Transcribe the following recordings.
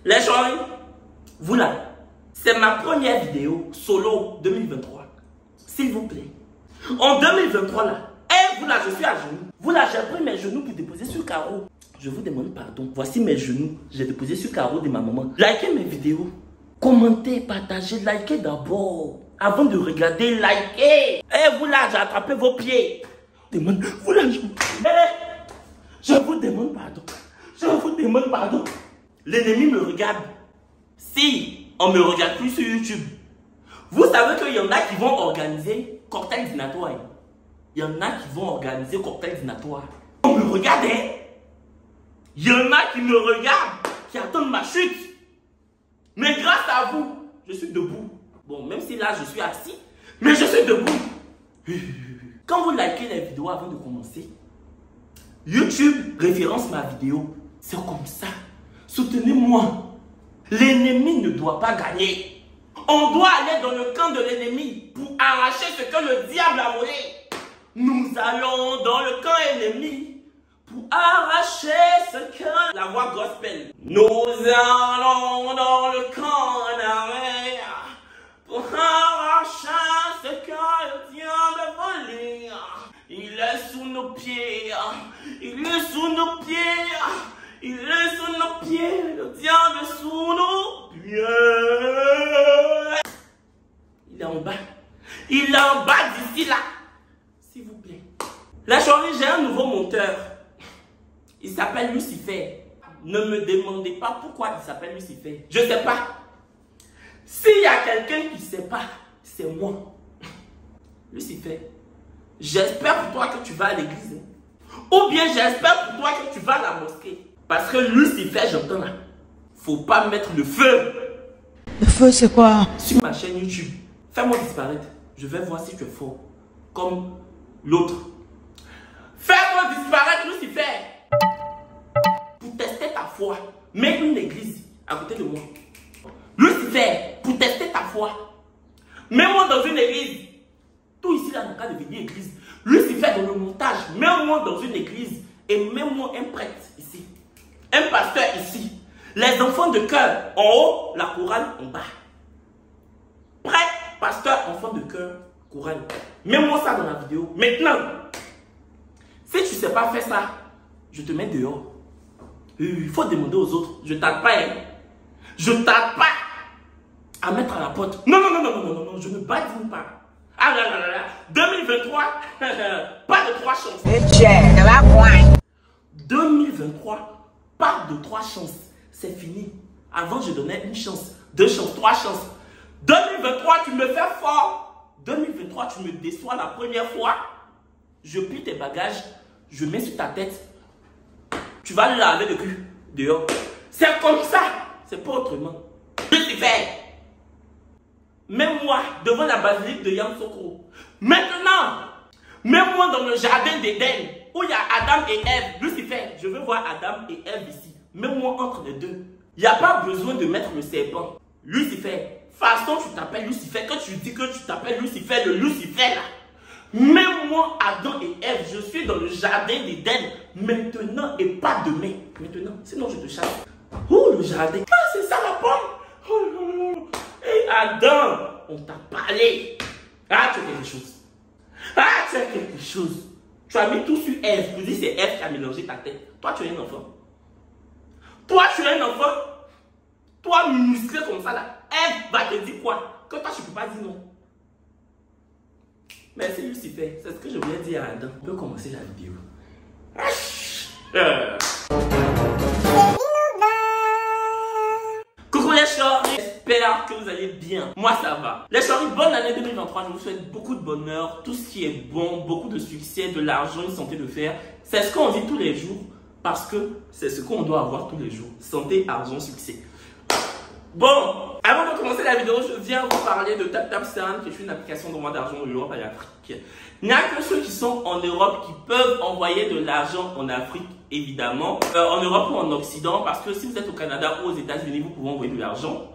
Les gens, vous là, c'est ma première vidéo solo 2023. S'il vous plaît. En 2023 là, vous là, je suis à genoux. Vous là, j'ai pris mes genoux pour déposer sur le carreau. Je vous demande pardon. Voici mes genoux. J'ai déposé sur le carreau de ma maman. Likez mes vidéos. Commentez, partagez, likez d'abord. Avant de regarder, likez. Vous là, j'ai attrapé vos pieds. Demande, vous là, je vous demande pardon. Je vous demande pardon. L'ennemi me regarde. Si on me regarde plus sur YouTube, vous savez qu'il y en a qui vont organiser cocktail dînatoire. Il y en a qui vont organiser cocktail dînatoire. On me regarde, hein? Il y en a qui me regardent, qui attendent ma chute. Mais grâce à vous, je suis debout. Bon, même si là, je suis assis, mais je suis debout. Quand vous likez les vidéos avant de commencer, YouTube référence ma vidéo. C'est comme ça. Soutenez-moi. L'ennemi ne doit pas gagner. On doit aller dans le camp de l'ennemi pour arracher ce que le diable a volé. Nous allons dans le camp ennemi pour arracher ce que la voix gospel. Nous allons dans le camp ennemi pour arracher ce que le diable a volé. Il est sous nos pieds. Il est sous nos pieds. Il est sous nos pieds. Le diable est sous nos pieds. Il est en bas. Il est en bas d'ici là. S'il vous plaît. La chérie, j'ai un nouveau monteur. Il s'appelle Lucifer. Ne me demandez pas pourquoi il s'appelle Lucifer. Je ne sais pas. S'il y a quelqu'un qui ne sait pas, c'est moi. Lucifer, j'espère pour toi que tu vas à l'église. Ou bien j'espère pour toi que tu vas à la mosquée. Parce que Lucifer, j'entends là. Faut pas mettre le feu. Le feu, c'est quoi? Sur ma chaîne YouTube. Fais-moi disparaître. Je vais voir si tu es fort. Comme l'autre. Fais-moi disparaître, Lucifer. Pour tester ta foi. Mets une église à côté de moi. Lucifer, pour tester ta foi. Mets-moi dans une église. Tout ici là n'a qu'à devenir église. Lucifer dans le montage. Mets-moi dans une église. Et mets-moi un prêtre ici. Un pasteur ici. Les enfants de cœur en haut, la chorale en bas. Prêtre, pasteur, enfant de cœur, chorale. Mets-moi ça dans la vidéo. Maintenant, si tu ne sais pas faire ça, je te mets dehors. Il faut demander aux autres. Je ne tarde pas, hein. Je ne tarde pas à mettre à la porte. Non, je ne badine pas. Ah là là là là. 2023, pas de 3 chances. 2023, pas de 3 chances. C'est fini. Avant, je donnais 1 chance, 2 chances, 3 chances. 2023, tu me fais fort. 2023, tu me déçois la première fois. Je plie tes bagages, je mets sur ta tête. Tu vas le laver le cul dehors. C'est comme ça. C'est pas autrement. Lucifer, mets-moi devant la basilique de Yamoussoukro. Maintenant, mets-moi dans le jardin d'Éden où il y a Adam et Ève. Lucifer, je veux voir Adam et Ève ici. Mets-moi entre les deux. Il n'y a pas besoin de mettre le serpent. Lucifer, façon tu t'appelles Lucifer, quand tu dis que tu t'appelles Lucifer, le Lucifer là. Mets-moi Adam et Ève. Je suis dans le jardin d'Éden maintenant et pas demain. Maintenant, sinon je te chasse. Oh, le jardin. Ah, c'est ça la pomme. Oh. Hey, Adam, on t'a parlé. Ah, tu as quelque chose. Ah, tu as quelque chose. Tu as mis tout sur Ève. Tu dis c'est Ève qui a mélangé ta tête. Toi, tu es un enfant. Toi, tu es un enfant. Toi, musclé comme ça là. Ève va te dire quoi? Que toi, tu ne peux pas dire non. Merci Lucifer. C'est ce que je voulais dire à Adam. On peut commencer la vidéo. Coucou les chéris, j'espère que vous allez bien. Moi ça va. Les chéris, bonne année 2023. Je vous souhaite beaucoup de bonheur, tout ce qui est bon, beaucoup de succès, de l'argent, une santé de fer. C'est ce qu'on dit tous les jours parce que c'est ce qu'on doit avoir tous les jours. Santé, argent, succès. Bon, avant de commencer la vidéo, je viens vous parler de TapTapSend, qui est une application d'envoi d'argent en Europe et en Afrique. Il n'y a que ceux qui sont en Europe qui peuvent envoyer de l'argent en Afrique, évidemment, en Europe ou en Occident, parce que si vous êtes au Canada ou aux États-Unis, vous pouvez envoyer de l'argent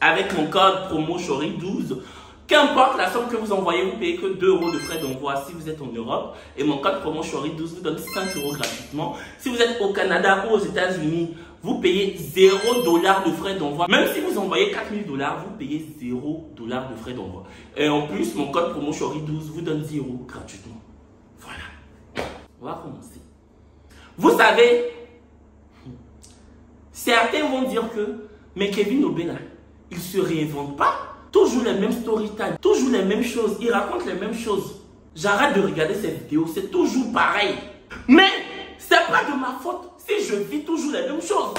avec mon code promo CHORI12. Qu'importe la somme que vous envoyez, vous payez que 2 € de frais d'envoi si vous êtes en Europe. Et mon code promo CHORI12 vous donne 5 € gratuitement. Si vous êtes au Canada ou aux États-Unis, vous payez $0 de frais d'envoi. Même si vous envoyez $4000, vous payez $0 de frais d'envoi. Et en plus, mon code promo Chori12 vous donne 10 € gratuitement. Voilà. On va commencer. Vous savez, certains vont dire que, mais Kevin Obé là, il ne se réinvente pas. Toujours les mêmes story time, toujours les mêmes choses. Il raconte les mêmes choses. J'arrête de regarder ces vidéos, c'est toujours pareil. Mais c'est pas de ma faute si je vis toujours les mêmes choses.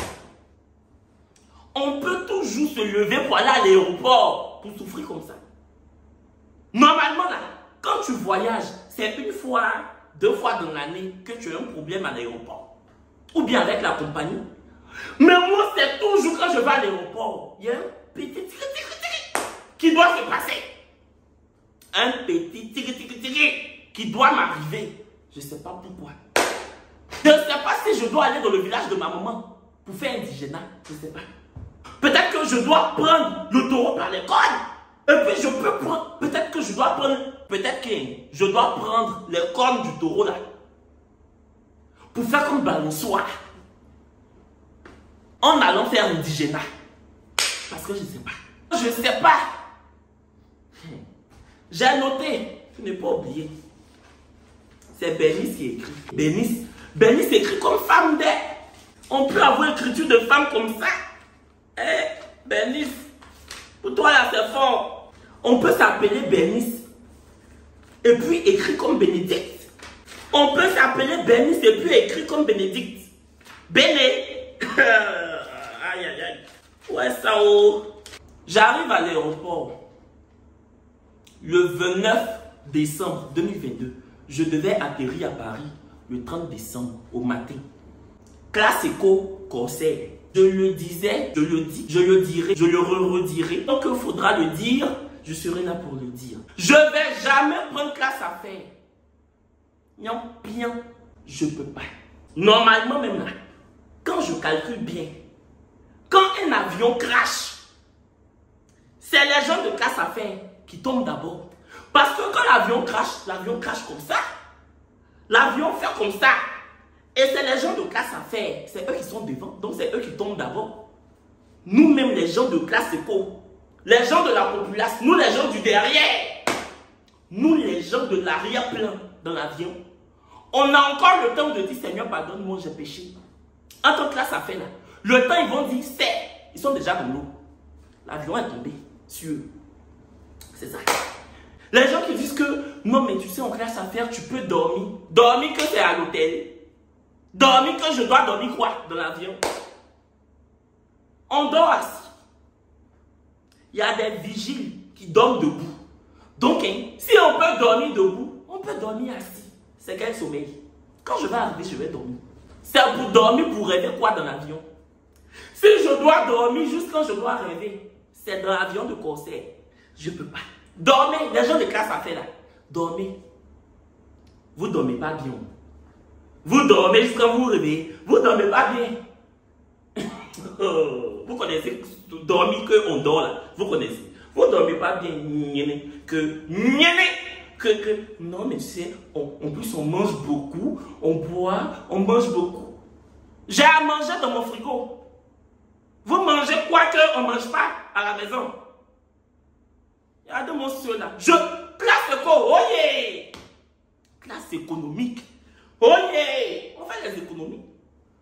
On peut toujours se lever pour aller à l'aéroport pour souffrir comme ça. Normalement là, quand tu voyages, c'est une fois, 2 fois dans l'année que tu as un problème à l'aéroport. Ou bien avec la compagnie. Mais moi, c'est toujours quand je vais à l'aéroport, il y a un petit qui doit se passer. Un petit qui doit m'arriver. Je ne sais pas pourquoi. Je ne sais pas si je dois aller dans le village de ma maman pour faire indigénat. Je ne sais pas. Peut-être que je dois prendre le taureau par les cornes. Et puis je peux prendre. Peut-être que je dois prendre. Peut-être que je dois prendre les cornes du taureau là. Pour faire comme balançoire. En allant faire indigénat. Parce que je ne sais pas. Je ne sais pas. J'ai noté. Je n'ai pas oublié. C'est Bernice qui écrit. Bernice écrit comme femme d'air. On peut avoir écriture de femme comme ça. Eh, Bernice. Pour toi là, c'est fort. On peut s'appeler Bernice. Et puis écrit comme Bénédicte. On peut s'appeler Bernice et puis écrit comme Bénédicte. Béné. Aïe, aïe, aïe. Ouais, ça oh. J'arrive à l'aéroport. Le 29 décembre 2022, je devais atterrir à Paris le 30 décembre au matin. Classe éco Corsair. Je le disais, je le dis, je le dirai, je le redirai. Donc il faudra le dire, je serai là pour le dire. Je ne vais jamais prendre classe à faire. Non, bien, je ne peux pas. Normalement même là, quand je calcule bien, quand un avion crash, c'est les gens de classe à faire qui tombent d'abord. Parce que quand l'avion crache comme ça. L'avion fait comme ça. Et c'est les gens de classe à faire. C'est eux qui sont devant. Donc c'est eux qui tombent d'abord. Nous-mêmes, les gens de classe éco. Les gens de la population. Nous, les gens du derrière. Nous, les gens de l'arrière-plan dans l'avion. On a encore le temps de dire, Seigneur, pardonne-moi, j'ai péché. En tant que classe à faire là. Le temps, ils vont dire, c'est. Ils sont déjà dans l'eau. L'avion est tombé sur eux. C'est ça. Les gens qui disent que non, mais tu sais, en classe à faire, tu peux dormir. Dormir que c'est à l'hôtel. Dormir que je dois dormir quoi dans l'avion? On dort assis. Il y a des vigiles qui dorment debout. Donc, hein, si on peut dormir debout, on peut dormir assis. C'est quel sommeil? Quand je vais arriver, je vais dormir. C'est pour dormir, pour rêver quoi dans l'avion? Si je dois dormir juste quand je dois rêver, c'est dans l'avion de Corsair. Je ne peux pas. Dormez, les gens de classe à faire là. Dormez. Vous ne dormez pas bien. Vous dormez jusqu'à vous réveiller. Vous ne dormez pas bien. Vous connaissez dormir qu'on dort là. Vous connaissez. Vous ne dormez pas bien. Non, mais tu sais, en plus on mange beaucoup. On boit, on mange beaucoup. J'ai à manger dans mon frigo. Vous mangez quoi qu'on ne mange pas à la maison? Regardez mon soeur là. Classe éco, oh yeah! Classe économique. Oh yeah! On fait les économies.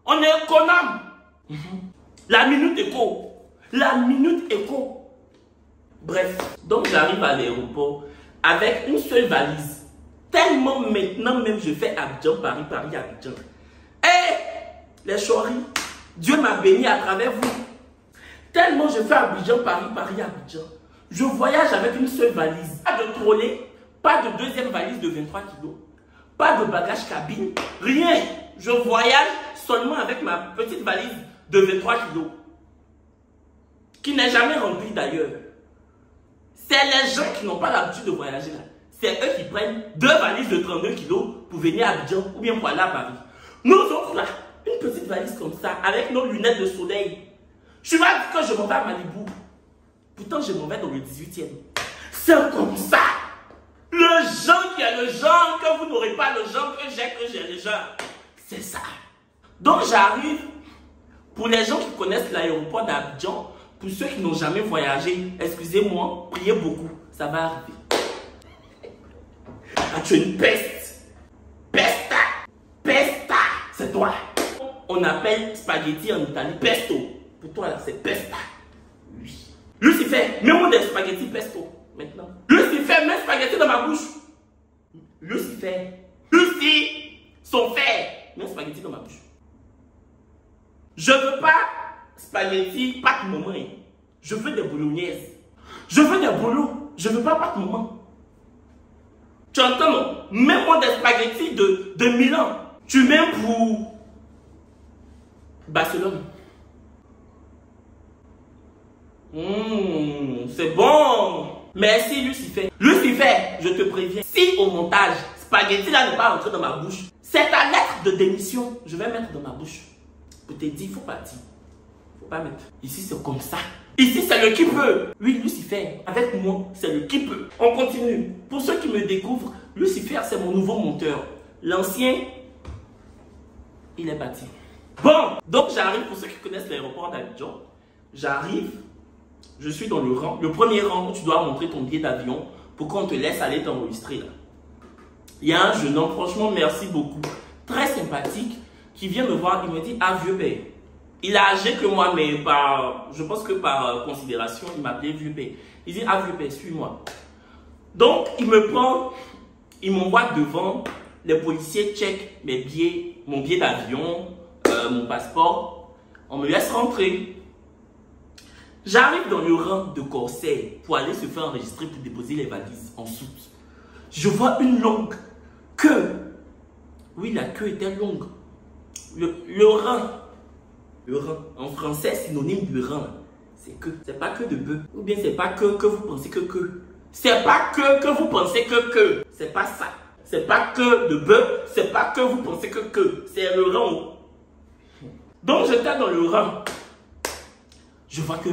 On est économe. La minute éco. La minute éco. Bref. Donc j'arrive à l'aéroport avec une seule valise. Tellement maintenant même je fais Abidjan, Paris, Paris, Abidjan. Eh! Les choris. Dieu m'a béni à travers vous. Tellement je fais Abidjan, Paris, Paris, Abidjan. Je voyage avec une seule valise. Pas de trolley, pas de deuxième valise de 23 kg, pas de bagage cabine, rien. Je voyage seulement avec ma petite valise de 23 kg, qui n'est jamais remplie d'ailleurs. C'est les gens qui n'ont pas l'habitude de voyager là. C'est eux qui prennent 2 valises de 32 kg pour venir à Abidjan ou bien pour aller à Paris. Nous autres là, une petite valise comme ça, avec nos lunettes de soleil. Je vais dire que je m'en vais à Malibu. Pourtant, je m'en vais dans le 18e. C'est comme ça. Le genre qui a le genre que vous n'aurez pas, le genre que j'ai le genre. C'est ça. Donc, j'arrive Pour les gens qui connaissent l'aéroport d'Abidjan, pour ceux qui n'ont jamais voyagé, excusez-moi, priez beaucoup, ça va arriver. Ah, tu es une peste. Pesta. Pesta. C'est toi. On appelle spaghetti en Italie pesto. Pour toi, là, c'est pesta. Oui. Lucifer, mets-moi des spaghetti pesto, maintenant. Lucifer, mets spaghetti dans ma bouche. Lucifer. Lucie, son frère, mets spaghetti dans ma bouche. Je veux pas spaghetti pâte maman. Je veux des bolognaises. Je veux des bolos. Je veux pas pâte maman. Tu entends, non? Mets-moi des spaghettis de Milan. Tu mets pour Barcelone. C'est bon. Merci Lucifer. Lucifer, je te préviens. Si au montage, spaghetti là n'est pas rentré dans ma bouche, c'est ta lettre de démission. Je vais mettre dans ma bouche. Pour te dire, il faut pas dire. Faut pas mettre. Ici c'est comme ça. Ici c'est le qui peut. Oui, Lucifer, avec moi, c'est le qui peut. On continue. Pour ceux qui me découvrent, Lucifer c'est mon nouveau monteur. L'ancien, il est bâti. Bon, donc j'arrive, pour ceux qui connaissent l'aéroport d'Abidjan, j'arrive, je suis dans le rang, le premier rang où tu dois montrer ton billet d'avion pour qu'on te laisse aller t'enregistrer là. Il y a un jeune homme, franchement merci beaucoup, très sympathique, qui vient me voir, il me dit, ah vieux père. Il est âgé que moi, mais je pense que par considération, il m'appelait vieux père. Il dit, ah vieux père, suis-moi. Donc, il me prend, il m'envoie devant, les policiers checkent mes billets, mon billet d'avion, mon passeport. On me laisse rentrer. J'arrive dans le rang de corsaire pour aller se faire enregistrer pour déposer les valises en soute. Je vois une longue queue. Oui, la queue était longue. Le rang, en français, synonyme de rang, c'est que. C'est pas que de bœuf. Ou bien c'est pas que vous pensez que. C'est pas que vous pensez que. C'est pas ça. C'est pas que de bœuf, c'est pas que vous pensez que. C'est le rang. Donc j'étais dans le rang. Je vois que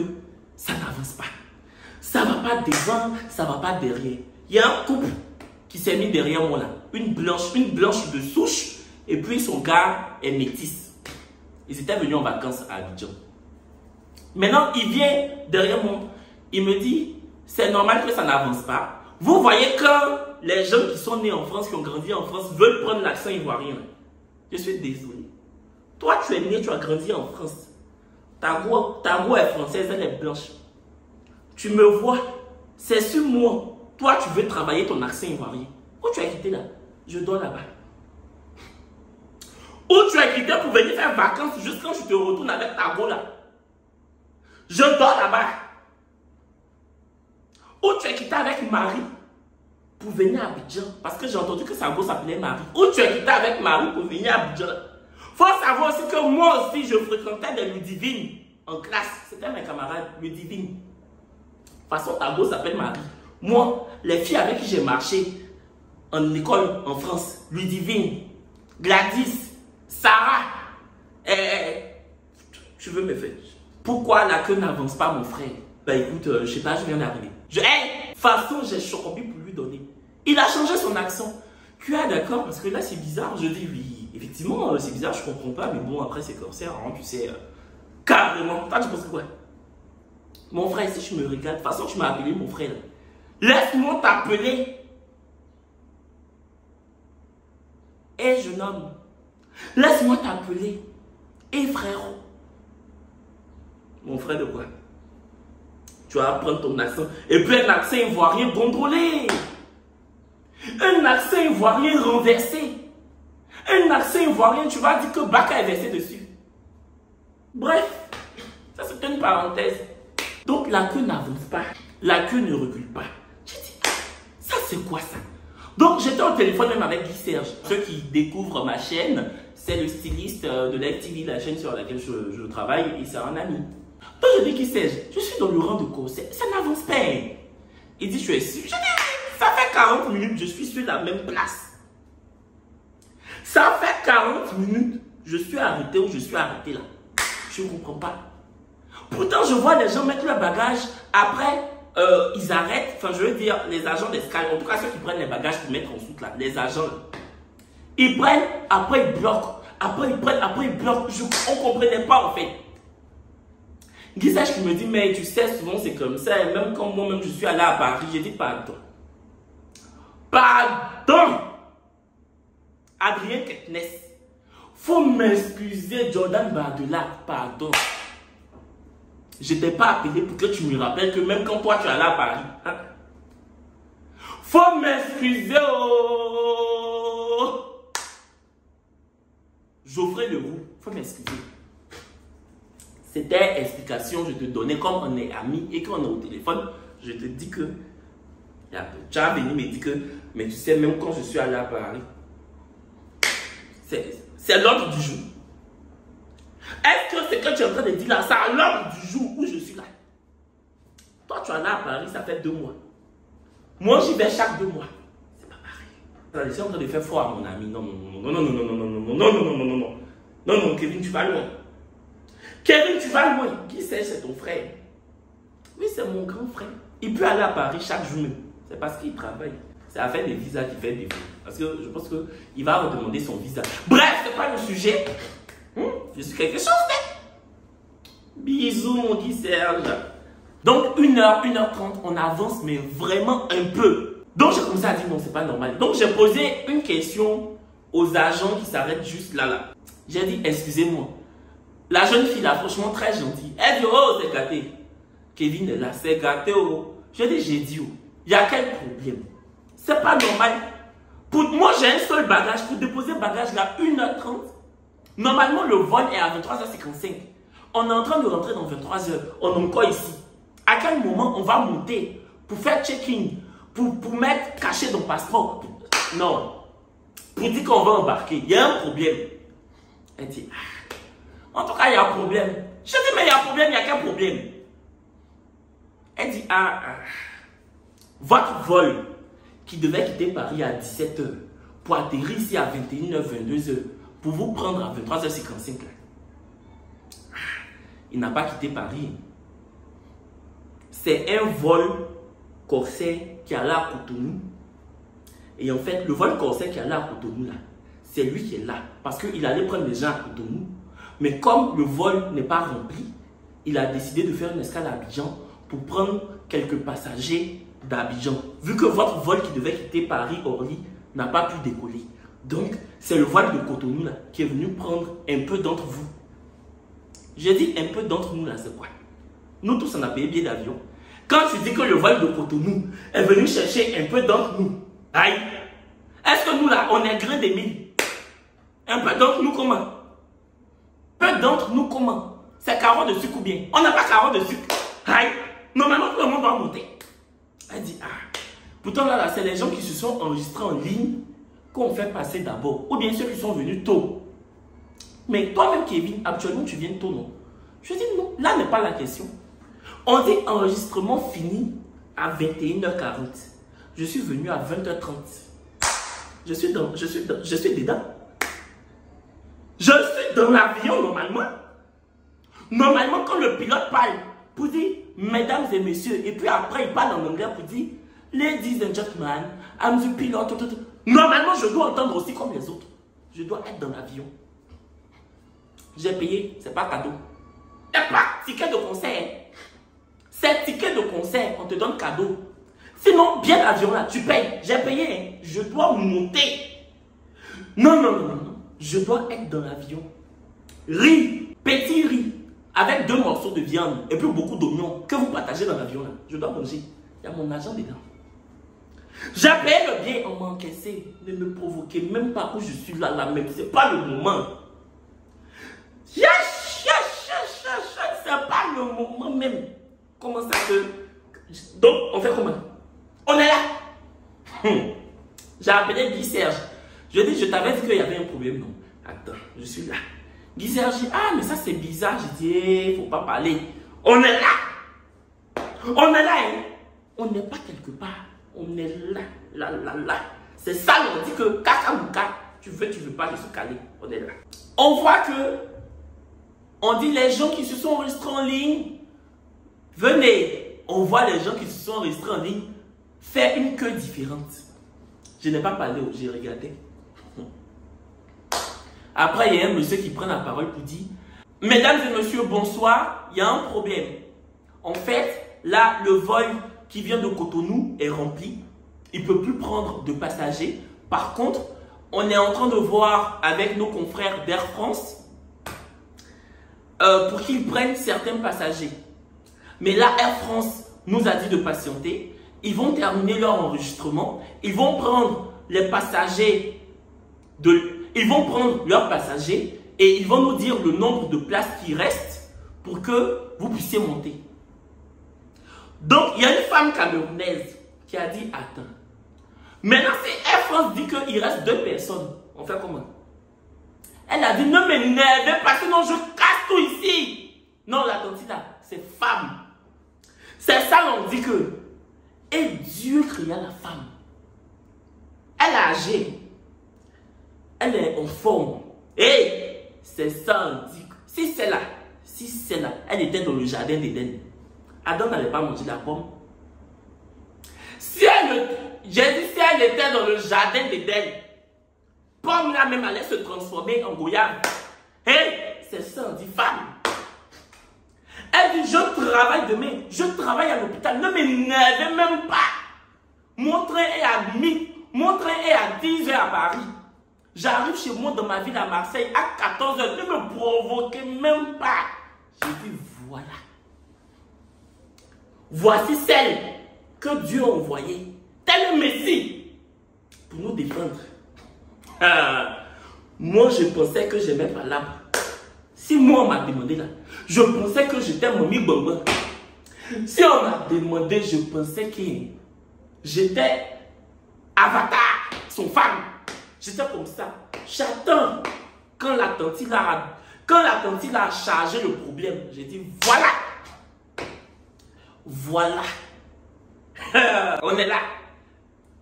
ça n'avance pas. Ça va pas devant, ça va pas derrière. Il y a un couple qui s'est mis derrière moi là. Une blanche de souche. Et puis son gars est métis. Ils étaient venus en vacances à Abidjan. Maintenant, il vient derrière moi. Il me dit, c'est normal que ça n'avance pas. Vous voyez quand les gens qui sont nés en France, qui ont grandi en France, veulent prendre l'accent ivoirien. Je suis désolé. Toi, tu es né, tu as grandi en France. Ta voix est française, elle est blanche. Tu me vois, c'est sur moi. Toi, tu veux travailler ton accent ivoirien. Où tu as quitté là? Je dors là-bas. Où tu as quitté pour venir faire vacances juste quand tu te retournes avec ta go là? Je dors là-bas. Où tu as quitté avec Marie pour venir à Abidjan? Parce que j'ai entendu que sa go s'appelait Marie. Où tu as quitté avec Marie pour venir à Abidjan? Faut savoir aussi que moi aussi je fréquentais des Ludivines en classe. C'était mes camarades Ludivines. De toute façon, ta go s'appelle Marie. Moi, les filles avec qui j'ai marché en école en France, Ludivine, Gladys, Sarah, tu veux me faire? Pourquoi la queue n'avance pas, mon frère? Bah écoute, je sais pas, je viens d'arriver. De toute façon, j'ai chocobi pour lui donner. Il a changé son accent. Tu es d'accord? Parce que là, c'est bizarre. Je dis oui, effectivement, c'est bizarre, je comprends pas. Mais bon, après, c'est corsaire, hein, tu sais. Carrément. Toi, tu penses quoi? Mon frère, si je me regarde, de toute façon, tu m'as appelé mon frère. Laisse-moi t'appeler. Hé, jeune homme. Laisse-moi t'appeler. Hé, frérot. Mon frère de quoi? Tu vas apprendre ton accent. Et puis un accent ivoirien contrôlé. Un accent ivoirien renversé. Un accent ivoirien, tu vas dire que Baka est versé dessus. Bref, ça c'est une parenthèse. Donc la queue n'avance pas. La queue ne recule pas. J'ai dit, ça c'est quoi ça? Donc j'étais au téléphone même avec Guy Serge. Ceux qui découvrent ma chaîne, c'est le styliste de LiveTV, la chaîne sur laquelle je travaille, et c'est un ami. Donc je dis Guy Serge, je suis dans le rang de corset, ça n'avance pas. Il dit, je suis ici. Je dis, ça fait 40 minutes, je suis sur la même place. Ça fait 40 minutes, je suis arrêté ou je suis arrêté là. Je ne comprends pas. Pourtant, je vois les gens mettre leur bagage, après, ils arrêtent, enfin je veux dire, les agents d'escale, en tout cas ceux qui prennent les bagages pour mettre en soute là, les agents là. Ils prennent, après ils bloquent, après ils prennent, après ils bloquent. On ne comprenait pas en fait. Guy Serge qui me dit, mais tu sais, souvent c'est comme ça. Et même quand moi-même je suis allé à Paris, j'ai dit pardon. Pardon! Adrien Quetness. Faut m'excuser, Jordan Bardella. Pardon. Je t'ai pas appelé pour que tu me rappelles que même quand toi tu es allé à Paris. Hein? Faut m'excuser. Oh. Geoffrey Leroux. Faut m'excuser. C'était explication, je te donnais comme on est amis et qu'on est au téléphone. Je te dis que tu as venu me dire que, mais tu sais, même quand je suis allé à Paris, c'est l'ordre du jour. Est-ce que ce que tu es en train de dire là, c'est l'ordre du jour où je suis là? Toi, tu es allé à Paris, ça fait 2 mois. Moi, j'y vais chaque 2 mois. C'est pas pareil. Je suis en train de faire froid à mon ami. Non, non, non, non, non, non, non, non, non, non, non, non, non, non, non, non, Kevin, tu vas loin. Kevin, tu vas loin. Qui sait, c'est ton frère. Oui, c'est mon grand frère. Il peut aller à Paris chaque jour. C'est parce qu'il travaille. C'est à faire des visas qui fait des défaut. Parce que je pense qu'il va redemander son visa. Bref, c'est pas le sujet. Je suis quelque chose. Bisous, mon Guy Serge. Donc, 1h, 1h30, on avance, mais vraiment un peu. Donc, j'ai commencé à dire non, c'est pas normal. Donc, j'ai posé une question aux agents qui s'arrêtent juste là. J'ai dit, excusez-moi. La jeune fille là, franchement, très gentille. Elle dit, oh, c'est gâté. Kevin est là, c'est gâté, oh. J'ai dit, oh. Il y a quel problème? C'est pas normal. Pour moi, j'ai un seul bagage. Pour déposer le bagage là, 1h30. Normalement, le vol est à 23h55. On est en train de rentrer dans 23h. On est encore ici. À quel moment on va monter pour faire check-in, pour mettre caché dans le passeport? Non. Pour dire qu'on va embarquer. Il y a un problème. Elle dit, en tout cas, il y a un problème. Je dis, mais il y a un problème, il n'y a qu'un problème. Elle dit, votre vol qui devait quitter Paris à 17h pour atterrir ici à 21h, 22h, pour vous prendre à 23h55. Il n'a pas quitté Paris. C'est un vol corsaire qui allait à Cotonou. Et en fait, le vol corsaire qui allait à Cotonou, là, c'est lui qui est là. Parce qu'il allait prendre les gens à Cotonou. Mais comme le vol n'est pas rempli, il a décidé de faire une escale à Abidjan pour prendre quelques passagers d'Abidjan. Vu que votre vol qui devait quitter Paris-Orly n'a pas pu décoller. Donc, c'est le vol de Cotonou là, qui est venu prendre un peu d'entre vous. J'ai dit un peu d'entre nous là, c'est quoi? Nous tous, on a payé billet d'avion. Quand tu dis que le vol de Cotonou est venu chercher un peu d'entre nous, aïe, est-ce que nous là, on est grain des mille? Un peu d'entre nous comment? Peu d'entre nous comment? C'est carreau de sucre ou bien? On n'a pas carreau de sucre. Aïe, normalement tout le monde doit monter. Elle dit, pourtant là, c'est les gens qui se sont enregistrés en ligne qu'on fait passer d'abord. Ou bien ceux qui sont venus tôt. Mais toi-même, Kevin, actuellement, tu viens tôt, non? Je dis non, là n'est pas la question. On dit enregistrement fini à 21h40. Je suis venu à 20h30. Je suis dedans. Je suis dans l'avion normalement. Normalement, quand le pilote parle pour dire mesdames et messieurs, et puis après il parle en anglais pour dire ladies and gentlemen, I'm the pilot. Normalement, je dois entendre aussi comme les autres. Je dois être dans l'avion. J'ai payé, c'est pas cadeau. C'est pas ticket de concert. C'est ticket de concert, on te donne cadeau. Sinon, bien l'avion là, tu payes. J'ai payé, je dois monter. Non, non, non, non. Je dois être dans l'avion. Riz, petit riz, avec 2 morceaux de viande et puis beaucoup d'oignons que vous partagez dans l'avion là. Je dois manger. Il y a mon argent dedans. J'ai payé le bien, on m'a encaissé. Ne me provoquez même pas où je suis là, même. C'est pas le moment. C'est pas le moment même. Comment ça que... Donc, on fait comment? On est là. J'ai appelé Guy Serge. Je dis, je t'avais dit qu'il y avait un problème. Non, attends, je suis là. Guy Serge dit, mais ça c'est bizarre. Je dis, faut pas parler. On est là. On est là, hein. On n'est pas quelque part. On est là, là. C'est ça, on dit que caca ou caca. Tu veux pas, je suis calé. On est là. On voit que on dit les gens qui se sont enregistrés en ligne, venez. On voit les gens qui se sont enregistrés en ligne faire une queue différente. Je n'ai pas parlé, j'ai regardé. Après, il y a un monsieur qui prend la parole pour dire Mesdames et messieurs, bonsoir. Il y a un problème. En fait, là, le vol qui vient de Cotonou est rempli. Il ne peut plus prendre de passagers. Par contre, on est en train de voir avec nos confrères d'Air France pour qu'ils prennent certains passagers. Mais là, Air France nous a dit de patienter. Ils vont terminer leur enregistrement. Ils vont prendre les passagers ils vont prendre leurs passagers et ils vont nous dire le nombre de places qui restent pour que vous puissiez monter. Donc, il y a une femme camerounaise qui a dit, attends. Maintenant, si Air France dit qu'il reste 2 personnes, on fait comment? Elle a dit, ne m'énervez pas, sinon je casse tout ici. Non, la tante là, c'est femme. C'est ça, on dit que. Et Dieu créa la femme. Elle est âgée. Elle est en forme. Et c'est ça, on dit. Si c'est là, elle était dans le jardin d'Éden. Adam n'allait pas manger la pomme. Si elle était dans le jardin d'Éden, pomme là même allait se transformer en goyave. C'est ça, on dit femme. Elle dit, je travaille demain, je travaille à l'hôpital, ne m'énervez même pas. Mon train est à 10 h à Paris. J'arrive chez moi dans ma ville à Marseille à 14 h, ne me provoquez même pas. J'ai dit, voilà. Voici celle que Dieu a envoyée, tel le Messie, pour nous défendre. Moi, je pensais que j'aimais pas l'arbre. Si moi, on m'a demandé là, je pensais que j'étais Mommy Bamba. Si on m'a demandé, je pensais que j'étais Avatar, son femme. J'étais comme ça. J'attends quand la tante a chargé le problème. J'ai dit, voilà. Voilà. On est là.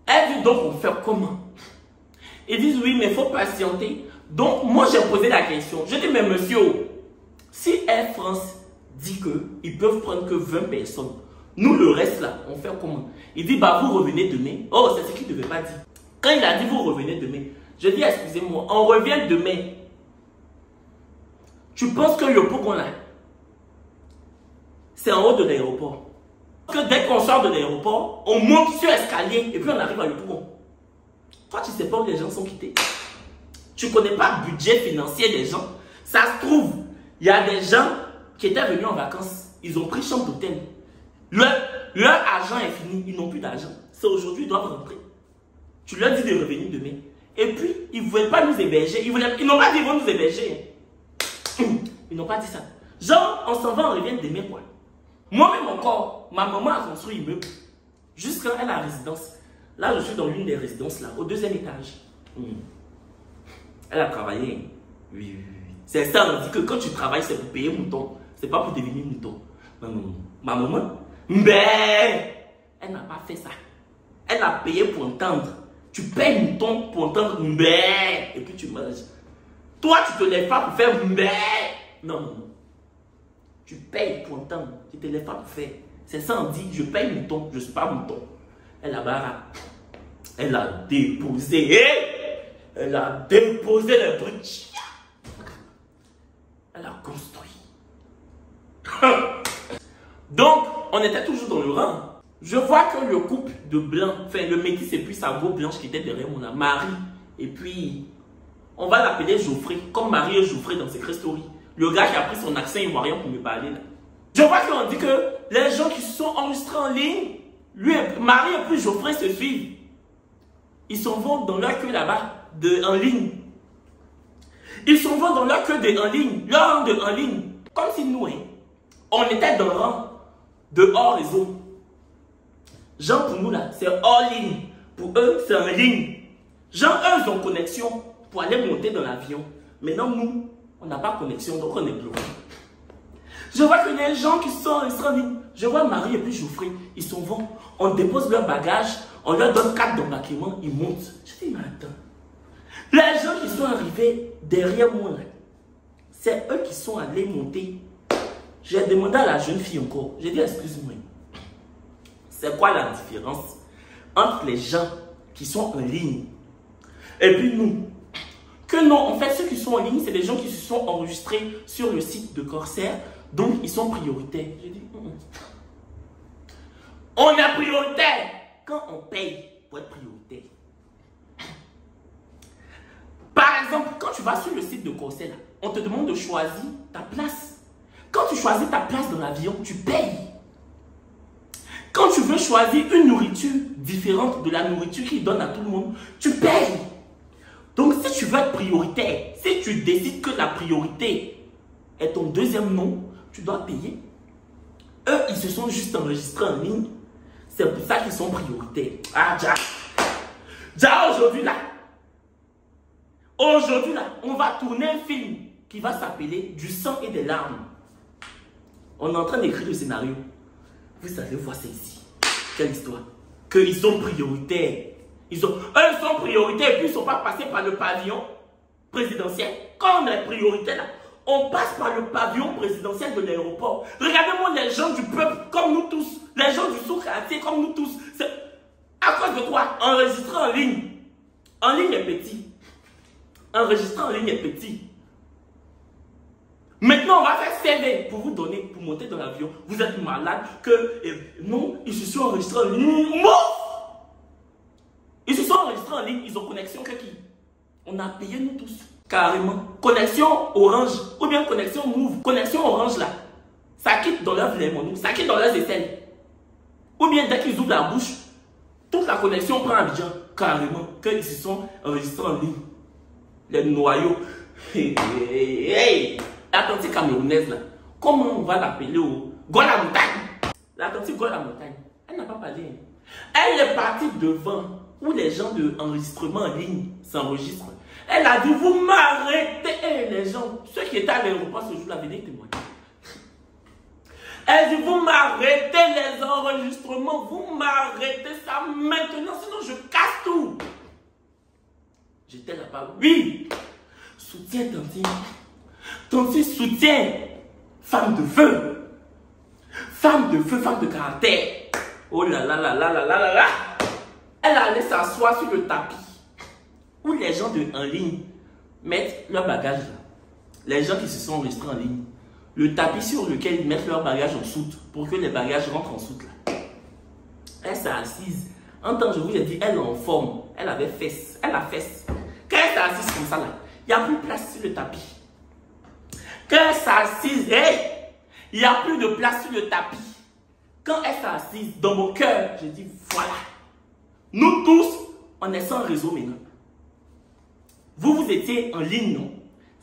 Elle dit donc, on fait comment? Ils disent, oui, mais il faut patienter. Donc, moi, j'ai posé la question. Je dis, mais monsieur, si Air France dit qu'ils peuvent prendre que 20 personnes, nous, le reste là, on fait comment? Il dit, bah, vous revenez demain. Oh, c'est ce qu'il ne devait pas dire. Quand il a dit, vous revenez demain, je dis, excusez-moi, on revient demain. Tu penses que le pont qu'on a, c'est en haut de l'aéroport? Que dès qu'on sort de l'aéroport, on monte sur l'escalier et puis on arrive à le pont. Toi, tu ne sais pas où les gens sont quittés. Tu ne connais pas le budget financier des gens. Ça se trouve, il y a des gens qui étaient venus en vacances. Ils ont pris chambre d'hôtel. Leur argent est fini. Ils n'ont plus d'argent. C'est aujourd'hui, ils doivent rentrer. Tu leur dis de revenir demain. Et puis, ils ne voulaient pas nous héberger. Ils n'ont pas dit qu'ils vont nous héberger. Ils n'ont pas dit ça. Genre, on s'en va, on revient demain, quoi. Moi-même encore, ma maman a construit un immeuble. Jusqu'à elle a résidence. Là, je suis dans l'une des résidences, là, au 2e étage. Elle a travaillé. Oui. C'est ça, on dit que quand tu travailles, c'est pour payer mouton. C'est pas pour devenir mouton. Non. Ma maman, mais elle n'a pas fait ça. Elle a payé pour entendre. Tu payes mouton pour entendre mais et puis tu manges. Toi, tu te lèves pas pour faire mais. Non. Tu payes pour entendre. Tu te lèves pas pour faire. C'est ça, on dit, je paye mouton, je ne suis pas mouton. Elle a déposé. Elle a déposé les briques. Elle a construit. Donc, on était toujours dans le rang. Je vois que le couple de blancs, enfin le métis et puis sa go blanche qui était derrière moi, Marie, et puis on va l'appeler Geoffrey, comme Marie et Geoffrey dans Secret Story. Le gars qui a pris son accent ivoirien pour me parler là. Je vois qu'on dit que les gens qui se sont enregistrés en ligne, Marie et puis Geoffrey se suivent. Ils s'en vont dans leur queue là-bas, en ligne. Ils s'en vont dans leur queue en ligne, leur rang de en ligne. Comme si nous, on était dans le rang de hors réseau. Genre pour nous là, c'est hors ligne. Pour eux, c'est en ligne. Genre eux, ils ont connexion pour aller monter dans l'avion. Maintenant, nous, on n'a pas connexion, donc on est bloqué. Je vois qu'il y a des gens qui sont en ligne. Je vois Marie et puis Geoffrey, ils s'en vont. On dépose leur bagage, on leur donne 4 d'embarquement, ils montent. Je dis, mais attends. Les gens qui sont arrivés derrière moi, c'est eux qui sont allés monter. J'ai demandé à la jeune fille encore. J'ai dit, excuse-moi. C'est quoi la différence entre les gens qui sont en ligne et puis nous, Que non, en fait, ceux qui sont en ligne, c'est des gens qui se sont enregistrés sur le site de Corsair, donc ils sont prioritaires. J'ai dit, on est prioritaire quand on paye pour être prioritaire. Par exemple, quand tu vas sur le site de Corsair, on te demande de choisir ta place. Quand tu choisis ta place dans l'avion, tu payes. Quand tu veux choisir une nourriture différente de la nourriture qu'ils donnent à tout le monde, tu payes. Donc, si tu veux être prioritaire, si tu décides que la priorité est ton deuxième nom, tu dois payer. Eux, ils se sont juste enregistrés en ligne. C'est pour ça qu'ils sont prioritaires. Ah, déjà aujourd'hui là, on va tourner un film qui va s'appeler Du sang et des larmes. On est en train d'écrire le scénario. Vous allez voir ça ici. Quelle histoire. Qu'ils sont prioritaires. Eux, ils sont prioritaires et puis ils ne sont pas passés par le pavillon présidentiel. Quand on est prioritaire là, on passe par le pavillon présidentiel de l'aéroport. Regardez-moi les gens du peuple comme nous tous. Les gens du sous-quartier comme nous tous. À cause de quoi? Enregistrer en ligne. En ligne est petit. Enregistrer en ligne est petit. Maintenant, on va faire CV pour vous donner, pour monter dans l'avion. Vous êtes malade, non, ils se sont enregistrés en ligne. Ils se sont enregistrés en ligne, ils ont connexion que qui? On a payé nous tous, carrément. Connexion Orange, ou bien connexion Move. Connexion Orange là, ça quitte dans leurs lèvres, ça quitte dans leurs aisselles. Ou bien dès qu'ils ouvrent la bouche, toute la connexion prend Abidjan, carrément, qu'ils se sont enregistrés en ligne. Les noyaux. L'Atlantique camerounaise là, comment on va l'appeler au Gola Montagne? L'Atlantique Gola Montagne, elle n'a pas parlé. Elle est partie devant où les gens de enregistrement en ligne s'enregistrent. Elle a dit, vous m'arrêtez, les gens, ceux qui étaient à l'aéroport ce jour-là, venez témoigner. Elle dit, vous m'arrêtez les enregistrements, vous m'arrêtez ça maintenant, sinon je casse tout. J'étais là-bas, oui, soutiens Tanti. Tanti soutient, femme de feu, femme de caractère. Oh là là là là là là là là. Elle allait s'asseoir sur le tapis où les gens en ligne mettent leur bagage là. Les gens qui se sont enregistrés en ligne. Le tapis sur lequel ils mettent leur bagage en soute pour que les bagages rentrent en soute là. Elle s'est assise. En temps, je vous ai dit, elle est en forme. Elle avait fesse. Elle a fesse. Quand elle s'est assise comme ça là, il n'y a plus de place sur le tapis. Quand elle s'est assise, il n'y a plus de place sur le tapis. Quand elle s'est assise, dans mon cœur, j'ai dit, voilà. Nous tous, on est sans réseau maintenant. Vous étiez en ligne, non?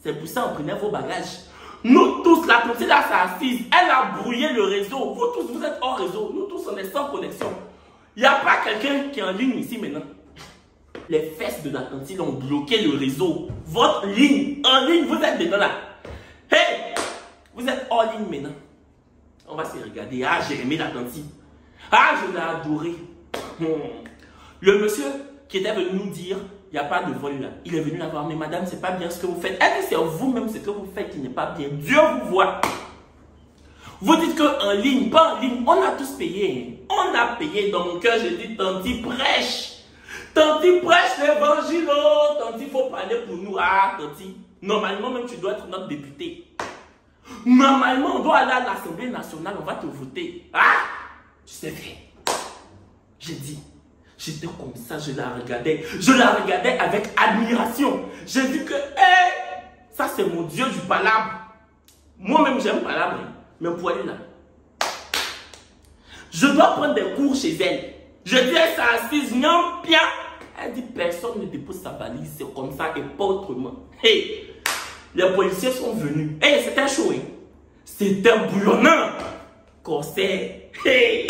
C'est pour ça qu'on prenait vos bagages. Nous tous, la petite là s'est assise. Elle a brouillé le réseau. Vous tous, vous êtes hors réseau. Nous tous, on est sans connexion. Il n'y a pas quelqu'un qui est en ligne ici maintenant. Les fesses de l'Atlantique ont bloqué le réseau. Votre ligne, en ligne, vous êtes dedans là. Hey, vous êtes hors ligne maintenant. On va se regarder. Ah, j'ai aimé l'Atlantique. Ah, je l'ai adoré. Le monsieur qui était venu nous dire, il n'y a pas de vol là. Il est venu la voir, mais madame, c'est pas bien ce que vous faites. Elle dit, c'est vous-même ce que vous faites qui n'est pas bien. Dieu vous voit. Vous dites qu'en ligne, pas en ligne, on a tous payé. On a payé. Dans mon cœur, je dis, Tanti prêche. Tanti prêche l'évangile. Tanti, il faut parler pour nous. Ah, Tanti. Normalement, même tu dois être notre député. Normalement, on doit aller à l'Assemblée nationale, on va te voter. Ah, tu sais bien. J'ai dit, j'étais comme ça, je la regardais avec admiration. J'ai dit que, ça c'est mon Dieu du palabre. Moi-même, j'aime palabre, mais pour aller là, je dois prendre des cours chez elle. Je dis, elle s'est assise, non, bien. Elle dit, personne ne dépose sa valise, c'est comme ça et pas autrement. Hey, les policiers sont venus. Hey, c'était chaud, hein? C'était bouillonnant. Corsair. Hey.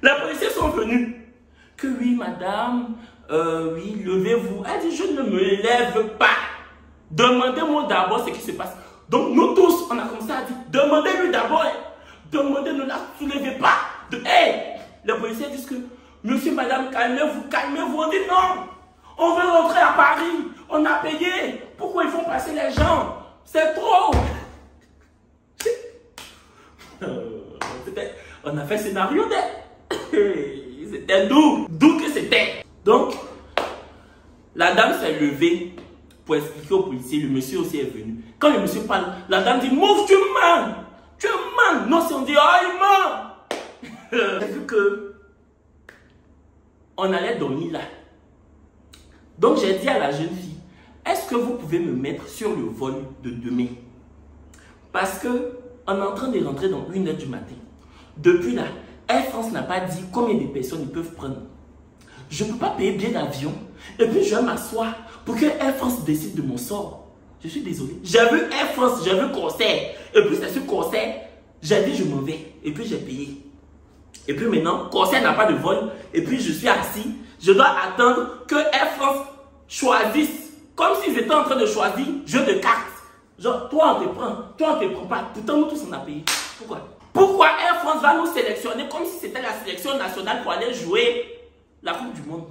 Les policiers sont venus. Que oui, madame, oui, levez-vous. Elle dit, je ne me lève pas. Demandez-moi d'abord ce qui se passe. Donc, nous tous, on a commencé à dire, demandez-lui d'abord. Hein. Demandez-nous, ne la soulevez pas. Hey, les policiers disent que, monsieur, madame, calmez-vous, calmez-vous. On dit non. On veut rentrer à Paris. On a payé. Pourquoi ils font passer les gens? C'est trop. On a fait scénario. C'était doux. Doux que c'était. Donc, la dame s'est levée pour expliquer au policier. Le monsieur aussi est venu. Quand le monsieur parle, la dame dit, Mouf, tu mens. Tu mens. Non, si on dit, oh, il ment. J'ai vu que on allait dormir là. Donc, j'ai dit à la jeune fille, est-ce que vous pouvez me mettre sur le vol de demain? Parce que on est en train de rentrer dans 1h du matin. Depuis là, Air France n'a pas dit combien de personnes ils peuvent prendre. Je ne peux pas payer bien d'avion. Et puis, je vais m'asseoir pour que Air France décide de mon sort. Je suis désolé. J'ai vu Air France, j'ai vu concert. Et puis, c'est ce concert, j'ai dit je m'en vais. Et puis, j'ai payé. Et puis maintenant, concert n'a pas de vol. Et puis, je suis assis. Je dois attendre que Air France choisisse. Comme s'ils étaient en train de choisir jeu de cartes. Genre, toi, on te prend. Toi, on te prend pas. Pourtant, nous tous, on a payé. Pourquoi? Pourquoi Air France va nous sélectionner comme si c'était la sélection nationale pour aller jouer la Coupe du Monde?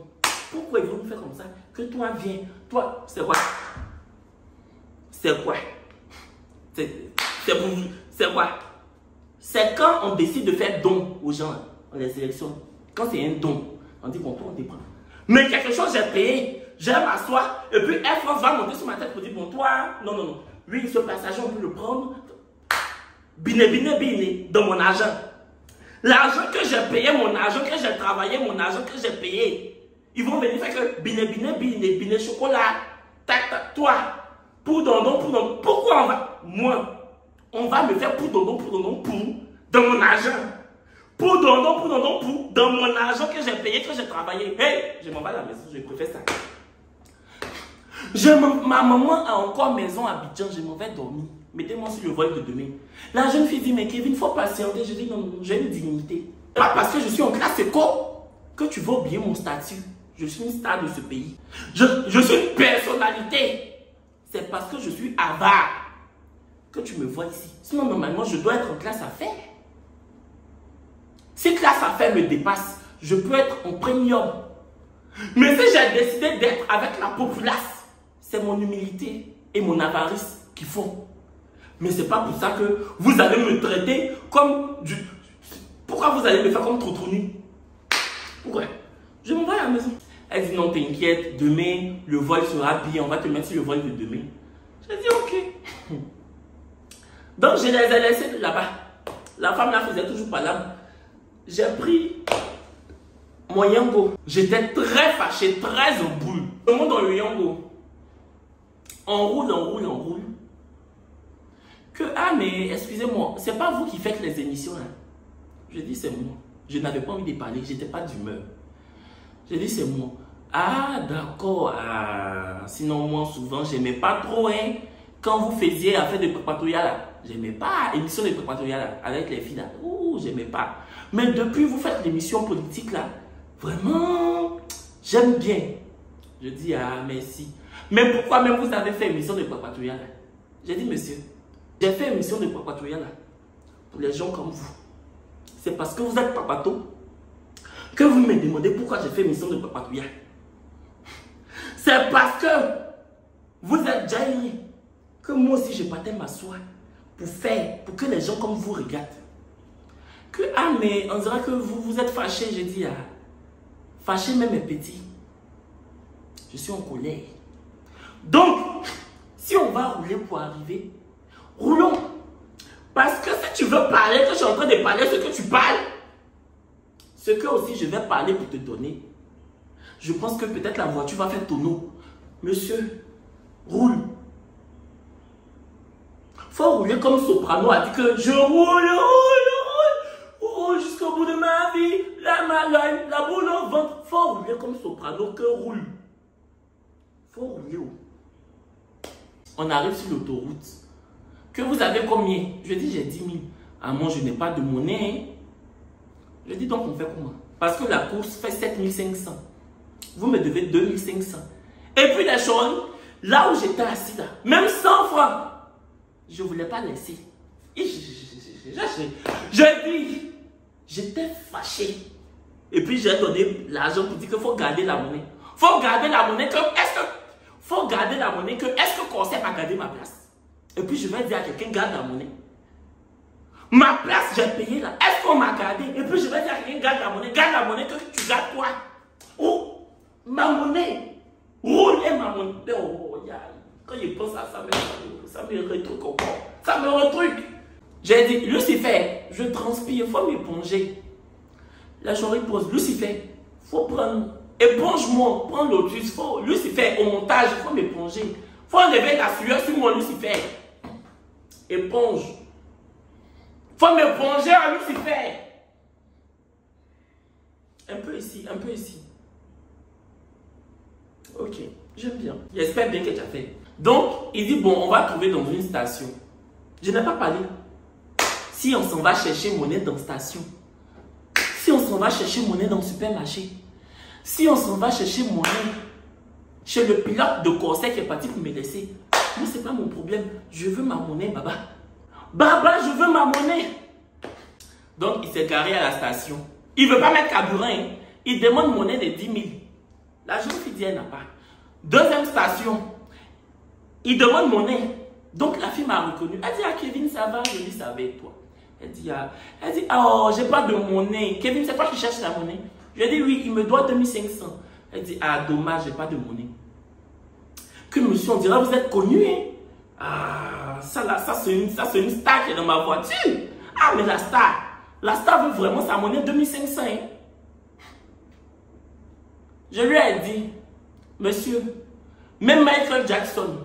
Pourquoi ils vont nous faire comme ça? Que toi, viens. Toi, c'est quoi? C'est quoi? C'est quoi? C'est quand on décide de faire don aux gens, on les sélectionne. Quand c'est un don, on dit bon, toi, on te prend. Mais quelque chose, j'ai payé. Je vais m'asseoir et puis Air France va monter sur ma tête pour dire bon, toi, non, non, non. Oui, ce passager, on peut le prendre. Bine, bine, bine, dans mon argent. L'argent que j'ai payé, mon argent que j'ai travaillé, mon argent que j'ai payé. Ils vont venir faire que bine, bine, bine, bine, chocolat. Tac, tac, toi. Pour dondon, pour dondon. Pourquoi on va, moi, on va me faire pour dondon, dans mon argent. Pour dondon, dans mon argent que j'ai payé, que j'ai travaillé. Hey, je m'en vais à la maison, je préfère ça. Ma maman a encore maison à Abidjan, je m'en vais dormir. Mettez-moi sur le vol de demain. La jeune fille dit, mais Kevin, il faut patienter. Je dis, non, non, j'ai une dignité. Pas parce que je suis en classe éco que tu veux oublier mon statut. Je suis une star de ce pays. Je suis une personnalité. C'est parce que je suis avare que tu me vois ici. Sinon, normalement, je dois être en classe affaires. Si classe affaires me dépasse, je peux être en premium. Mais si j'ai décidé d'être avec la populace, c'est mon humilité et mon avarice qui font. Mais c'est pas pour ça que vous allez me traiter comme du... Pourquoi vous allez me faire comme Trotroni? Pourquoi? Je m'en vais à la maison. Elle dit non, t'inquiète, demain, le vol sera bien, on va te mettre sur le vol de demain. J'ai dit ok. Donc je les ai laissés là-bas. La femme là faisait toujours pas là. J'ai pris mon yango. J'étais très fâché, très en boule. Tout le monde dans le yango. On roule. Que, ah mais excusez-moi, c'est pas vous qui faites les émissions là. Je dis c'est moi. Je n'avais pas envie de parler, j'étais pas d'humeur. Je dis c'est moi. Ah d'accord, sinon moi souvent j'aimais pas trop hein. Quand vous faisiez affaire de prépatoria là, j'aimais pas émission de prépatoria là, avec les filles là. Ouh, j'aimais pas. Mais depuis vous faites l'émission politique là, vraiment, j'aime bien. Je dis ah merci. Mais pourquoi même vous avez fait émission de prépatoria là? J'ai dit monsieur. J'ai fait une mission de Papatoya là, pour les gens comme vous. C'est parce que vous êtes papato que vous me demandez pourquoi j'ai fait une mission de Papatoya. C'est parce que vous êtes jaillis que moi aussi je partais m'asseoir pour que les gens comme vous regardent. Que ah mais on dirait que vous êtes fâché, je dis ah, fâché même mes petits. Je suis en colère. Donc, si on va rouler pour arriver, roulons. Parce que si tu veux parler, que je suis en train de parler ce que tu parles, ce que aussi je vais parler pour te donner, je pense que peut-être la voiture va faire tonneau. Monsieur, roule. Faut rouler comme Soprano a dit que je roule jusqu'au bout de ma vie. La boule au ventre. Faut rouler comme Soprano que roule. Faut rouler. On arrive sur l'autoroute. Que vous avez combien? Je dis j'ai 10 000. Ah moi je n'ai pas de monnaie. Je dis donc on fait comment? Parce que la course fait 7 500. Vous me devez 2 500. Et puis les choses, là où j'étais assis là, même 100 francs, je ne voulais pas laisser. Je dis, j'étais fâché. Et puis j'ai donné l'argent pour dire qu'il faut garder la monnaie. Faut garder la monnaie que est-ce que Conseil m'a gardé ma place? Et puis je vais dire à quelqu'un, garde la monnaie. Ma place, j'ai payé là. Est-ce qu'on m'a gardé? Et puis je vais dire à quelqu'un, garde la monnaie que tu gardes quoi? Oh, Ma monnaie. Rouler ma monnaie. Oh, quand je pense à ça, ça me retruque encore. Ça me retruque. J'ai dit, Lucifer, je transpire, il faut m'éponger. La journée pose, Lucifer, il faut prendre, éponge-moi, prends l'autus, Lucifer, au montage, il faut m'éponger. Il faut enlever la sueur sur moi, Lucifer. Éponge. Il faut m'éponger à Lucifer. Un peu ici, un peu ici. Ok, j'aime bien. J'espère bien que tu as fait. Donc, il dit, bon, on va trouver dans une station. Je n'ai pas parlé. Si on s'en va chercher monnaie dans la station, si on s'en va chercher monnaie dans le supermarché, si on s'en va chercher monnaie chez le pilote de corset qui est parti pour me laisser, moi, ce n'est pas mon problème. Je veux ma monnaie, Baba. Baba, je veux ma monnaie. Donc, il s'est garé à la station. Il ne veut pas mettre carburant. Hein. Il demande monnaie de 10 000. La jeune fille dit, elle n'a pas. Deuxième station, il demande monnaie. Donc, la fille m'a reconnu. Elle dit, ah, Kevin, ça va? Je dis, ça va avec toi. Elle dit, oh, j'ai pas de monnaie. Kevin, c'est toi qui cherches la monnaie? Je dis, oui, il me doit 2500. Elle dit, ah, dommage, j'ai pas de monnaie. Que monsieur, on dirait, vous êtes connu, hein? Ah, ça c'est une star qui est dans ma voiture. Ah, mais la star veut vraiment sa monnaie 2500. Hein? Je lui ai dit, monsieur, même Michael Jackson,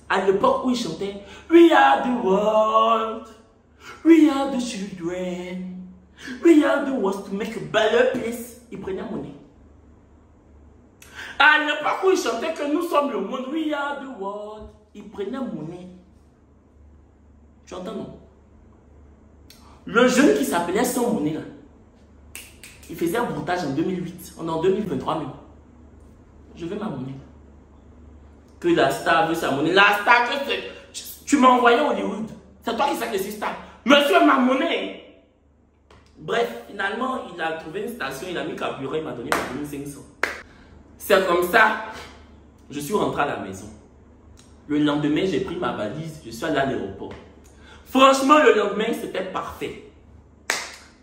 à l'époque où il chantait, We are the world, we are the children, we are the ones to make a better place. Il prenait la monnaie. À l'époque où il chantait que nous sommes le monde, we are the world, il prenait la monnaie. Tu entends, non? Le jeune qui s'appelait Sans Monnaie, là, il faisait un montage en 2008. On est en 2023 même. Je veux ma monnaie. Que la star veut sa monnaie. La star, tu m'as envoyé à Hollywood. C'est toi qui sais que c'est star. Monsieur, ma monnaie. Bref, finalement, il a trouvé une station, il a mis carburant, il m'a donné 2500. C'est comme ça, je suis rentré à la maison. Le lendemain, j'ai pris ma valise, je suis allé à l'aéroport. Franchement, le lendemain, c'était parfait.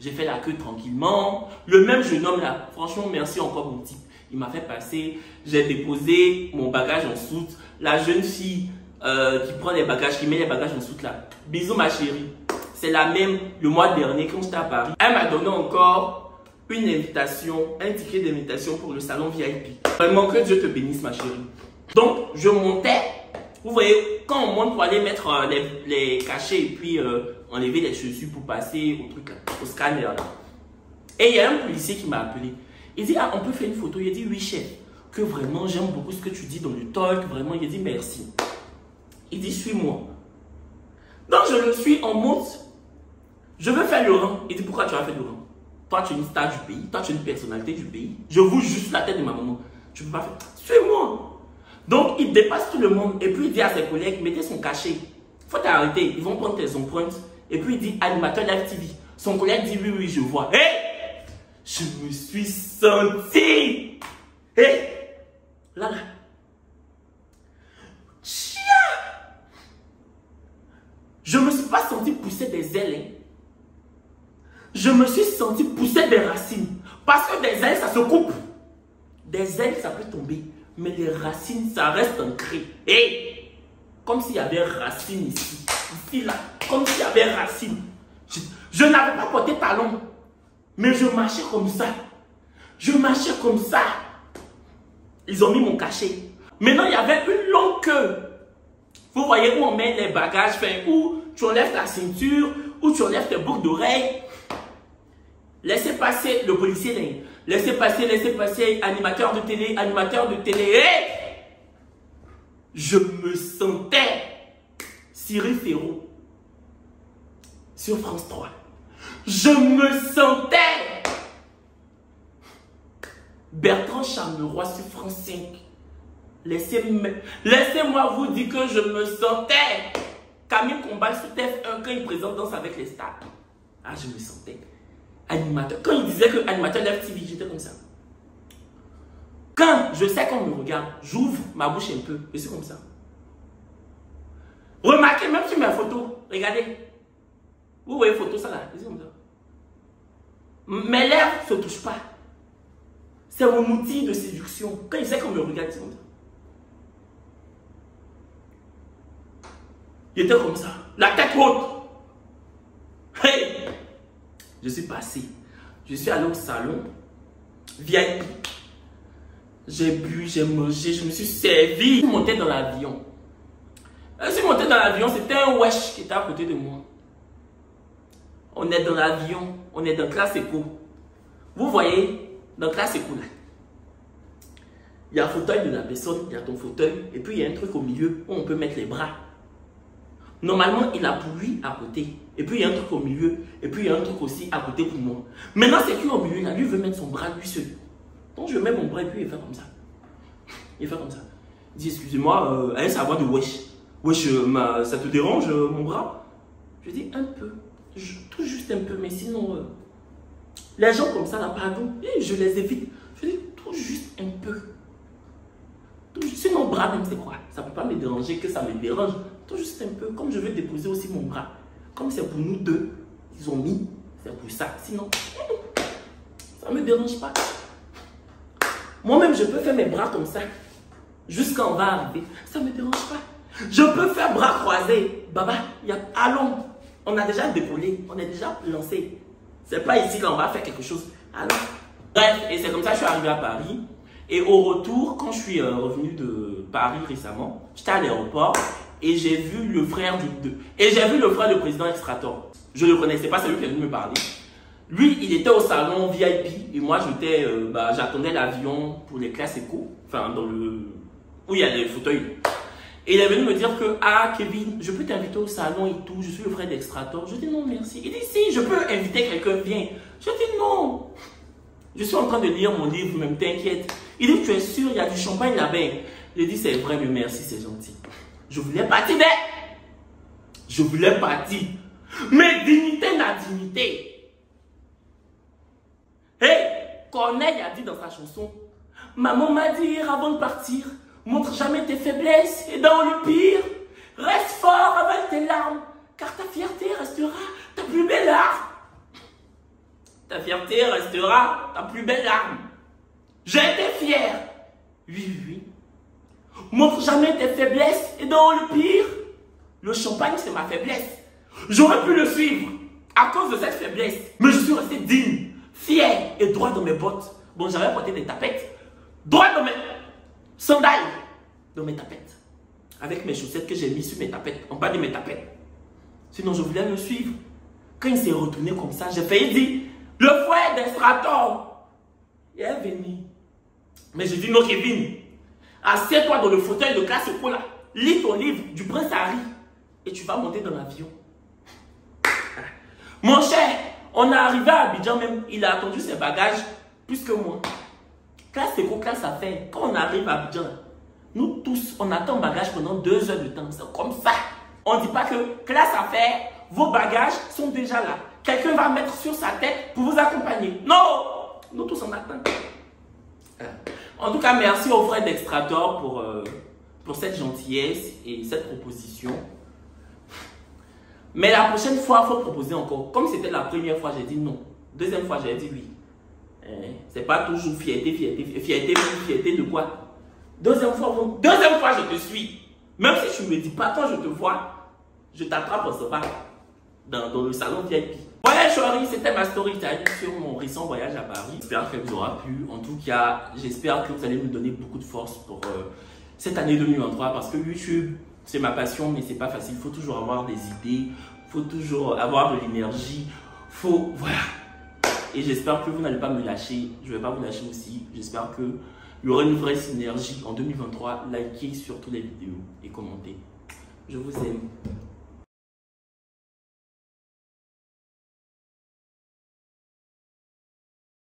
J'ai fait la queue tranquillement. Le même jeune homme là, franchement, merci encore mon type. Il m'a fait passer. J'ai déposé mon bagage en soute. La jeune fille qui prend les bagages, qui met les bagages en soute là. Bisous ma chérie. C'est la même le mois dernier quand j'étais à Paris. Elle m'a donné encore une invitation, un ticket d'invitation pour le salon VIP. Vraiment que Dieu te bénisse ma chérie. Donc, je montais. Vous voyez, quand on monte pour aller mettre les cachets et puis enlever les chaussures pour passer au truc là, au scanner là. Et il y a un policier qui m'a appelé. Il dit, ah, on peut faire une photo? Il dit, oui chef, que vraiment j'aime beaucoup ce que tu dis dans le talk, vraiment. Il dit, merci. Il dit, suis-moi. Donc je le suis, on monte. Je veux faire le rang. Il dit, pourquoi tu vas faire le rang? Toi tu es une star du pays, toi tu es une personnalité du pays. Je vous juste la tête de ma maman. Tu ne peux pas faire. Suis-moi. Donc, il dépasse tout le monde et puis il dit à ses collègues, mettez son cachet. Il faut t'arrêter, ils vont prendre tes empreintes. Et puis il dit, animateur Live TV. Son collègue dit, oui, oui, je vois. Hé! Je me suis senti. Hé! Là, là. Tchia! Je ne me suis pas senti pousser des ailes. Hein. Je me suis senti pousser des racines. Parce que des ailes, ça se coupe. Des ailes, ça peut tomber. Mais les racines, ça reste ancré. Et comme s'il y avait racines ici. Ici, là. Comme s'il y avait racines. Je n'avais pas porté talon. Mais je marchais comme ça. Je marchais comme ça. Ils ont mis mon cachet. Maintenant, il y avait une longue queue. Vous voyez où on met les bagages. Où tu enlèves ta ceinture. Où tu enlèves tes boucles d'oreilles. Laissez passer le policier là. Laissez passer, animateur de télé. Hey! Je me sentais Cyril Ferraud sur France 3. Je me sentais Bertrand Charmeroy sur France 5. Laissez-moi vous dire que je me sentais Camille Combal sur TF1 quand il présente Danse avec les stars. Ah, je me sentais animateur. Quand il disait que animateur Live TV, j'étais comme ça. Quand je sais qu'on me regarde, j'ouvre ma bouche un peu. Je suis comme ça. Remarquez, même sur mes photos, regardez. Vous voyez photo ça là, je suis comme ça. Mes lèvres ne se touchent pas. C'est mon outil de séduction. Quand il sait qu'on me regarde, c'est comme ça. Il était comme ça, la tête haute. Hey! Je suis passé. Je suis allé au salon, VIP. J'ai bu, j'ai mangé, je me suis servi. Je suis monté dans l'avion. Je suis monté dans l'avion, c'était un wesh qui était à côté de moi. On est dans l'avion, on est dans classe éco. Vous voyez, dans classe éco là. Il y a un fauteuil de la personne, il y a ton fauteuil, et puis il y a un truc au milieu où on peut mettre les bras. Normalement, il a pour lui à côté. Et puis il y a un truc au milieu, et puis il y a un truc aussi à côté pour moi. Maintenant, c'est qui au milieu là, lui veut mettre son bras lui seul. Donc je mets mon bras et puis il fait comme ça. Il fait comme ça. Il dit, excusez-moi, allez savoir de wesh. Wesh, ça te dérange mon bras? Je dis un peu. Tout juste un peu, mais sinon, les gens comme ça, là, pardon, je les évite. Je dis tout juste un peu. Sinon, bras même, c'est quoi? Ça ne peut pas me déranger que ça me dérange. Tout juste un peu. Comme je veux déposer aussi mon bras. Comme c'est pour nous deux, ils ont mis, c'est pour ça. Sinon, ça ne me dérange pas. Moi-même, je peux faire mes bras comme ça. Jusqu'à on va arriver. Ça ne me dérange pas. Je peux faire bras croisés. Baba, allons. On a déjà décollé. On est déjà lancé. C'est pas ici qu'on va faire quelque chose. Allons. Bref, et c'est comme ça que je suis arrivé à Paris. Et au retour, quand je suis revenu de Paris récemment, j'étais à l'aéroport et j'ai vu le frère du président Extrator. Je ne le connaissais pas, c'est lui qui est venu me parler. Lui, il était au salon VIP et moi, j'attendais l'avion pour les classes éco, enfin, où il y a les fauteuils. Et il est venu me dire que, ah, Kevin, je peux t'inviter au salon et tout, je suis le frère d'Extrator. Je dis non, merci. Il dit, si, je peux inviter quelqu'un, viens. Je dis non. Je suis en train de lire mon livre, même t'inquiète. Il dit, tu es sûr, il y a du champagne là-bas. Il dit, c'est vrai, mais merci, c'est gentil. Je voulais partir, mais je voulais partir. Mais dignité n'a dignité. Hey, Corneille a dit dans sa chanson, maman m'a dit hier avant de partir, montre jamais tes faiblesses et dans le pire, reste fort avec tes larmes, car ta fierté restera ta plus belle arme. Ta fierté restera ta plus belle arme. J'ai été fier. Oui, oui, oui. Montre jamais tes faiblesses et dans le pire, le champagne c'est ma faiblesse. J'aurais pu le suivre à cause de cette faiblesse, mais je suis resté digne, fier et droit dans mes bottes. Bon, j'avais porté des tapettes. Droit dans mes sandales, dans mes tapettes. Avec mes chaussettes que j'ai mis sur mes tapettes, en bas de mes tapettes. Sinon, je voulais le suivre. Quand il s'est retourné comme ça, j'ai failli dire, le frère d'Extrator. Il est venu. Mais j'ai dit, non, Kevin, assieds-toi dans le fauteuil de classe éco là. Lis ton livre du prince Harry. Et tu vas monter dans l'avion. Mon cher, on est arrivé à Abidjan même. Il a attendu ses bagages plus que moi. Classe éco, classe affaires. Quand on arrive à Abidjan, nous tous, on attend bagage pendant 2 heures de temps. C'est comme ça. On ne dit pas que classe affaires, vos bagages sont déjà là. Quelqu'un va mettre sur sa tête pour vous accompagner. Non! Nous tous en attendons. En tout cas, merci au frère d'Extrator pour cette gentillesse et cette proposition. Mais la prochaine fois, il faut proposer encore. Comme c'était la première fois, j'ai dit non. Deuxième fois, j'ai dit oui. C'est pas toujours fierté, fierté de quoi? Deuxième fois, je te suis. Même si tu ne me dis pas, quand je te vois, je t'attrape en sera dans le salon VIP. Voilà, chérie, c'était ma story time sur mon récent voyage à Paris. J'espère qu'elle vous aura plu. En tout cas, j'espère que vous allez me donner beaucoup de force pour cette année 2023 parce que YouTube, c'est ma passion, mais c'est pas facile. Il faut toujours avoir des idées, il faut toujours avoir de l'énergie. Voilà. Et j'espère que vous n'allez pas me lâcher. Je ne vais pas vous lâcher aussi. J'espère qu'il y aura une vraie synergie en 2023. Likez surtout les vidéos et commentez. Je vous aime.